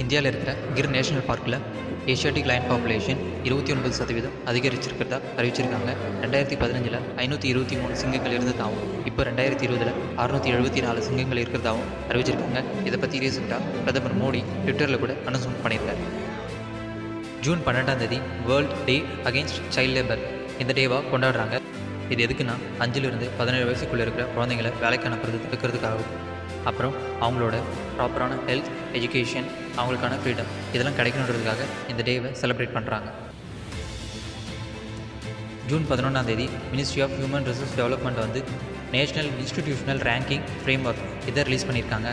இந்தியாவில் இருக்கிற கிர் நேஷனல் பார்க்கில் ஏஷியாட்டிக் லயன் பாப்புலேஷன் 29% அதிகரிச்சிருக்கிறதா அறிவிச்சிருக்காங்க. 2015 523 சிங்கங்கள் இருந்ததாகவும் இப்போ 2020 674 சிங்கங்கள் இருக்கிறதாகவும் அறிவிச்சிருக்காங்க. இதை பற்றி ரீசெண்டாக பிரதமர் மோடி ட்விட்டரில் கூட அனௌன்ஸ்மெண்ட் பண்ணியிருக்காரு. June 12 world day against child labour இந்த டேவாக கொண்டாடுறாங்க. இது எதுக்குன்னா 5லிருந்து 17 வயசுக்குள்ளே இருக்கிற குழந்தைங்களை வேலைக்கு அனுப்புறது தடுக்கிறதுக்காகவும், அப்புறம் அவங்களோட ப்ராப்பரான ஹெல்த், எஜுகேஷன், அவங்களுக்கான ஃப்ரீடம் இதெல்லாம் கிடைக்கணுன்றதுக்காக இந்த டேவை செலிப்ரேட் பண்ணுறாங்க. June 11 ministry of human resource development வந்து national institutional ranking framework இதை ரிலீஸ் பண்ணியிருக்காங்க.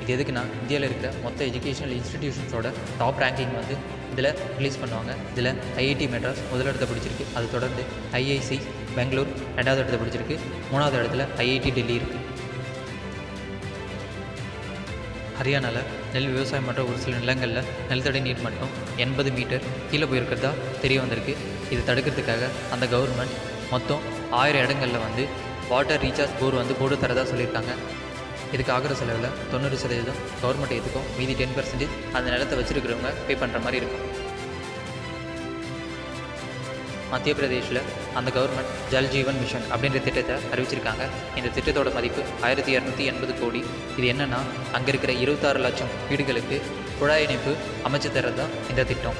இது எதுக்குன்னா இந்தியாவில் இருக்கிற மொத்த எஜுகேஷனல் இன்ஸ்டிடியூஷன்ஸோட டாப் ரேங்கிங் வந்து இதில் ரிலீஸ் பண்ணுவாங்க. இதில் ஐஐடி மெட்ராஸ் முதலிடத்தை பிடிச்சிருக்கு. அதை தொடர்ந்து ஐஐசி பெங்களூர் 2வது இடத்தை பிடிச்சிருக்கு. 3வது இடத்துல ஐஐடி டெல்லி இருக்குது. ஹரியானாவில் நெல் விவசாயம் மற்றும் ஒரு சில நிலங்களில் நிலத்தடி நீர் மட்டம் 80 மீட்டர் கீழே போயிருக்கிறதா தெரிய வந்திருக்கு. இது தடுக்கிறதுக்காக அந்த கவர்மெண்ட் மொத்தம் 1000 இடங்களில் வந்து வாட்டர் ரீசார்ஜ் போர் வந்து போட்டு தரதாக சொல்லியிருக்காங்க. இதுக்கு ஆகிற செலவில் 90% கவர்மெண்ட் ஏற்றுக்கும். மீதி 10% அந்த நிலத்தை வச்சுருக்கிறவங்க பே பண்ணுற மாதிரி இருக்கும். மத்திய பிரதேஷில் அந்த கவர்மெண்ட் ஜல் ஜீவன் மிஷன் அப்படின்ற திட்டத்தை அறிவிச்சிருக்காங்க. இந்த திட்டத்தோட மதிப்பு 1280 கோடி. இது என்னென்னா அங்கே இருக்கிற 26 லட்சம் வீடுகளுக்கு குழாய் இணைப்பு அமைச்சு தர்றது தான் இந்த திட்டம்.